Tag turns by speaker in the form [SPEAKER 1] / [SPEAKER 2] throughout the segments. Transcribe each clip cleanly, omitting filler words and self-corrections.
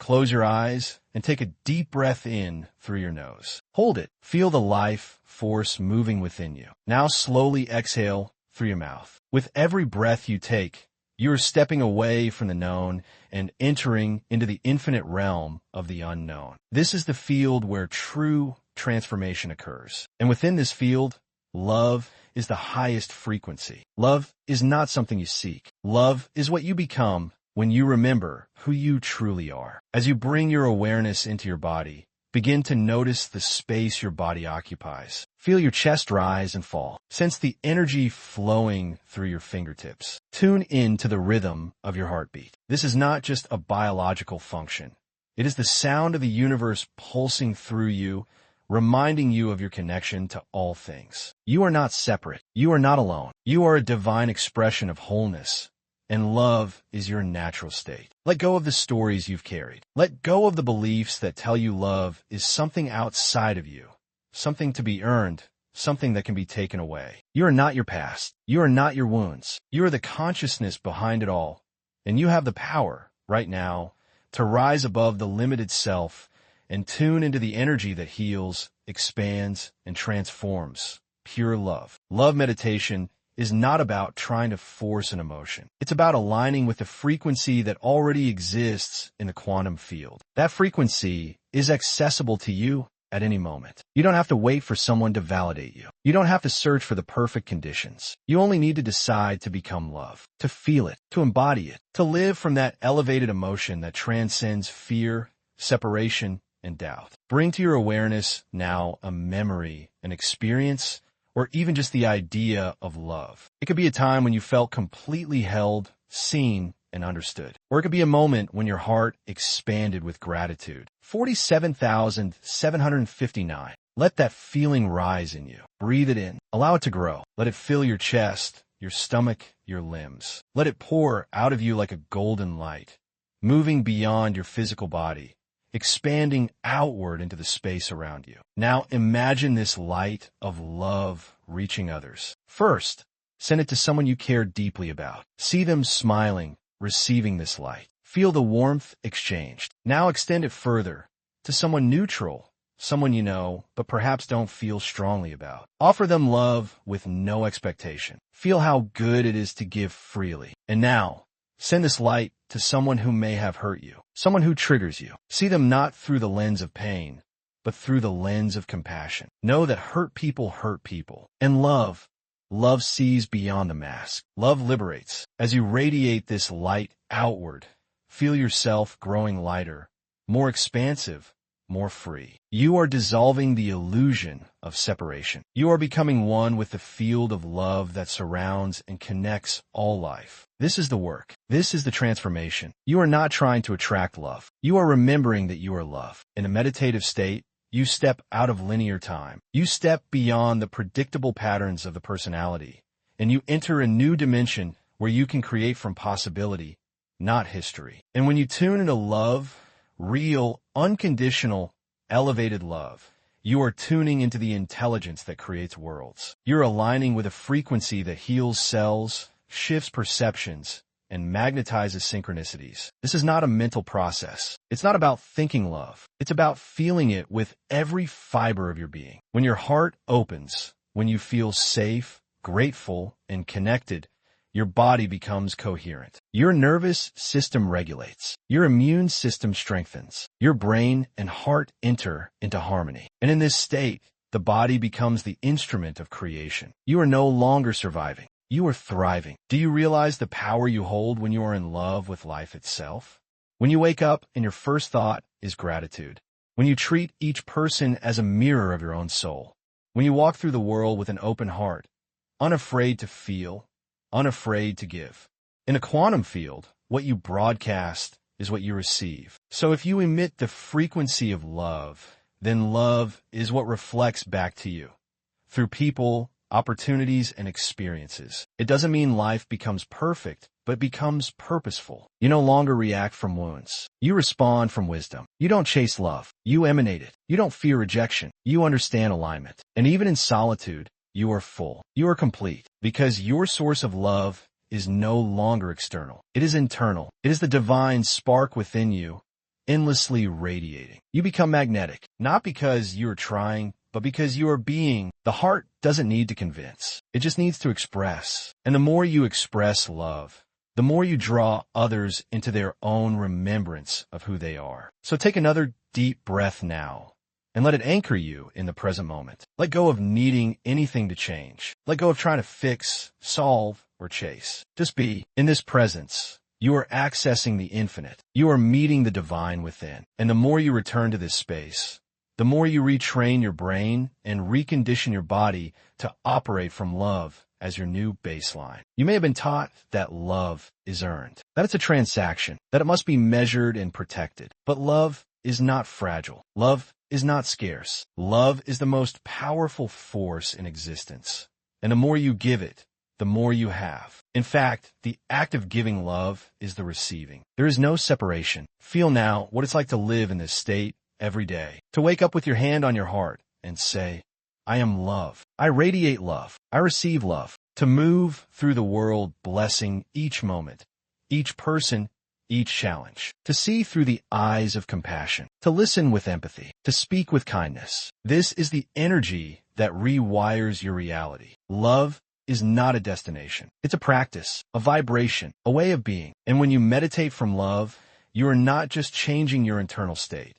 [SPEAKER 1] close your eyes and take a deep breath in through your nose. Hold it. Feel the life force moving within you. Now slowly exhale through your mouth. With every breath you take, you are stepping away from the known and entering into the infinite realm of the unknown. This is the field where true transformation occurs. And within this field, love is the highest frequency. Love is not something you seek. Love is what you become when you remember who you truly are. As you bring your awareness into your body, begin to notice the space your body occupies. Feel your chest rise and fall. Sense the energy flowing through your fingertips. Tune in to the rhythm of your heartbeat. This is not just a biological function. It is the sound of the universe pulsing through you, reminding you of your connection to all things. You are not separate. You are not alone. You are a divine expression of wholeness, and love is your natural state. Let go of the stories you've carried. Let go of the beliefs that tell you love is something outside of you, something to be earned, something that can be taken away. You are not your past. You are not your wounds. You are the consciousness behind it all, and you have the power, right now, to rise above the limited self and tune into the energy that heals, expands, and transforms. Pure love. Love meditation is not about trying to force an emotion. It's about aligning with the frequency that already exists in the quantum field. That frequency is accessible to you at any moment. You don't have to wait for someone to validate you. You don't have to search for the perfect conditions. You only need to decide to become love, to feel it, to embody it, to live from that elevated emotion that transcends fear, separation, and doubt. Bring to your awareness now a memory, an experience, or even just the idea of love. It could be a time when you felt completely held, seen, and understood. Or it could be a moment when your heart expanded with gratitude. 47,759. Let that feeling rise in you. Breathe it in. Allow it to grow. Let it fill your chest, your stomach, your limbs. Let it pour out of you like a golden light, moving beyond your physical body, expanding outward into the space around you. Now imagine this light of love reaching others. First, send it to someone you care deeply about. See them smiling, receiving this light. Feel the warmth exchanged. Now extend it further to someone neutral, someone you know, but perhaps don't feel strongly about. Offer them love with no expectation. Feel how good it is to give freely. And now, send this light to someone who may have hurt you, someone who triggers you. See them not through the lens of pain, but through the lens of compassion. Know that hurt people, and love sees beyond the mask. Love liberates. As you radiate this light outward, feel yourself growing lighter, more expansive, more free. You are dissolving the illusion of separation. You are becoming one with the field of love that surrounds and connects all life. This is the work. This is the transformation. You are not trying to attract love. You are remembering that you are love. In a meditative state, you step out of linear time. You step beyond the predictable patterns of the personality, and you enter a new dimension where you can create from possibility, not history. And when you tune into love, real, unconditional, elevated love, you are tuning into the intelligence that creates worlds. You're aligning with a frequency that heals cells, shifts perceptions, and magnetizes synchronicities. This is not a mental process. It's not about thinking love. It's about feeling it with every fiber of your being. When your heart opens, when you feel safe, grateful, and connected, your body becomes coherent. Your nervous system regulates. Your immune system strengthens. Your brain and heart enter into harmony. And in this state, the body becomes the instrument of creation. You are no longer surviving. You are thriving. Do you realize the power you hold when you are in love with life itself? When you wake up and your first thought is gratitude. When you treat each person as a mirror of your own soul. When you walk through the world with an open heart, unafraid to feel, unafraid to give. In a quantum field, what you broadcast is what you receive. So if you emit the frequency of love, then love is what reflects back to you through people, opportunities, and experiences. It doesn't mean life becomes perfect, but becomes purposeful. You no longer react from wounds. You respond from wisdom. You don't chase love. You emanate it. You don't fear rejection. You understand alignment. And even in solitude, you are full. You are complete. Because your source of love is no longer external. It is internal. It is the divine spark within you, endlessly radiating. You become magnetic, not because you are trying, but because you are being. The heart doesn't need to convince. It just needs to express. And the more you express love, the more you draw others into their own remembrance of who they are. So take another deep breath now and let it anchor you in the present moment. Let go of needing anything to change. Let go of trying to fix, solve, or chase. Just be. In this presence, you are accessing the infinite. You are meeting the divine within. And the more you return to this space, the more you retrain your brain and recondition your body to operate from love as your new baseline. You may have been taught that love is earned, that it's a transaction, that it must be measured and protected. But love is not fragile. Love is not scarce. Love is the most powerful force in existence. And the more you give it, the more you have. In fact, the act of giving love is the receiving. There is no separation. Feel now what it's like to live in this state every day. To wake up with your hand on your heart and say, I am love. I radiate love. I receive love. To move through the world blessing each moment, each person, each challenge. To see through the eyes of compassion. To listen with empathy. To speak with kindness. This is the energy that rewires your reality. Love is not a destination. It's a practice, a vibration, a way of being. And when you meditate from love, you are not just changing your internal state.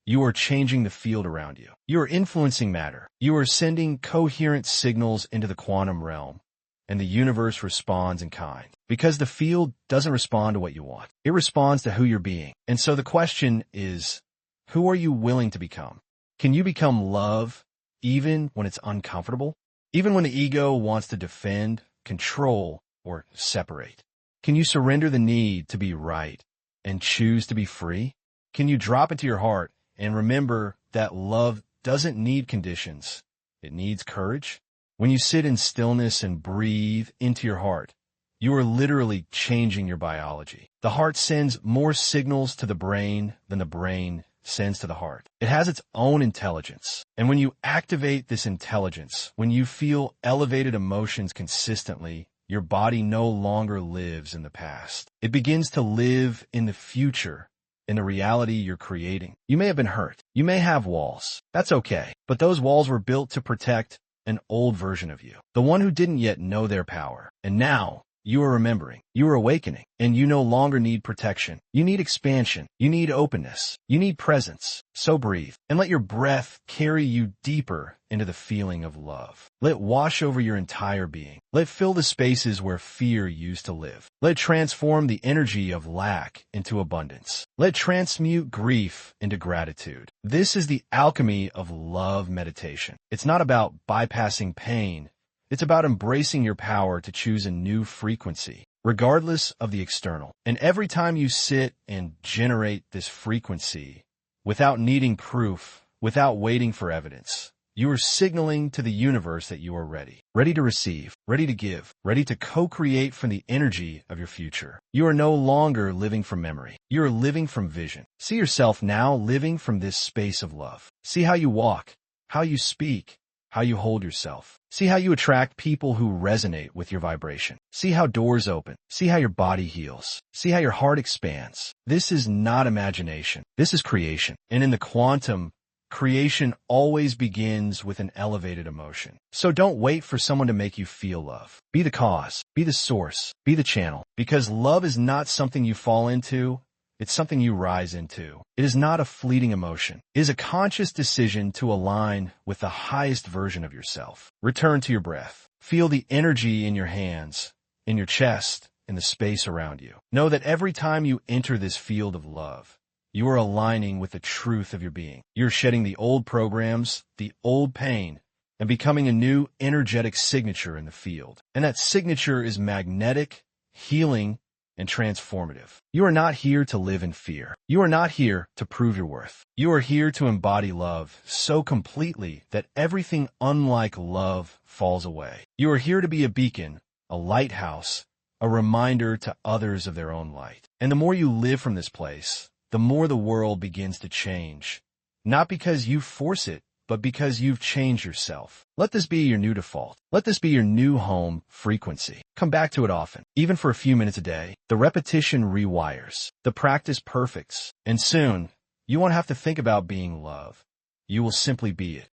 [SPEAKER 1] You are changing the field around you. You are influencing matter. You are sending coherent signals into the quantum realm, and the universe responds in kind. Because the field doesn't respond to what you want. It responds to who you're being. And so the question is, who are you willing to become? Can you become love even when it's uncomfortable? Even when the ego wants to defend, control, or separate? Can you surrender the need to be right and choose to be free? Can you drop into your heart and remember that love doesn't need conditions. It needs courage. When you sit in stillness and breathe into your heart, you are literally changing your biology. The heart sends more signals to the brain than the brain sends to the heart. It has its own intelligence. And when you activate this intelligence, when you feel elevated emotions consistently, your body no longer lives in the past. It begins to live in the future, in the reality you're creating. You may have been hurt. You may have walls. That's okay. But those walls were built to protect an old version of you, the one who didn't yet know their power. And now you are remembering, you are awakening, and you no longer need protection. You need expansion. You need openness. You need presence. So breathe and let your breath carry you deeper into the feeling of love. Let it wash over your entire being. Let it fill the spaces where fear used to live. Let it transform the energy of lack into abundance. Let it transmute grief into gratitude. This is the alchemy of love meditation. It's not about bypassing pain. It's about embracing your power to choose a new frequency, regardless of the external. And every time you sit and generate this frequency, without needing proof, without waiting for evidence, you are signaling to the universe that you are ready. Ready to receive, ready to give, ready to co-create from the energy of your future. You are no longer living from memory. You are living from vision. See yourself now living from this space of love. See how you walk, how you speak, how you hold yourself. See how you attract people who resonate with your vibration. See how doors open. See how your body heals. See how your heart expands. This is not imagination. This is creation. And in the quantum, creation always begins with an elevated emotion. So don't wait for someone to make you feel love. Be the cause. Be the source. Be the channel. Because love is not something you fall into. It's something you rise into. It is not a fleeting emotion. It is a conscious decision to align with the highest version of yourself. Return to your breath. Feel the energy in your hands, in your chest, in the space around you. Know that every time you enter this field of love, you are aligning with the truth of your being. You're shedding the old programs, the old pain, and becoming a new energetic signature in the field. And that signature is magnetic, healing, and transformative. You are not here to live in fear. You are not here to prove your worth. You are here to embody love so completely that everything unlike love falls away. You are here to be a beacon, a lighthouse, a reminder to others of their own light. And the more you live from this place, the more the world begins to change. Not because you force it, but because you've changed yourself. Let this be your new default. Let this be your new home frequency. Come back to it often, even for a few minutes a day. The repetition rewires. The practice perfects. And soon, You won't have to think about being love. You will simply be it.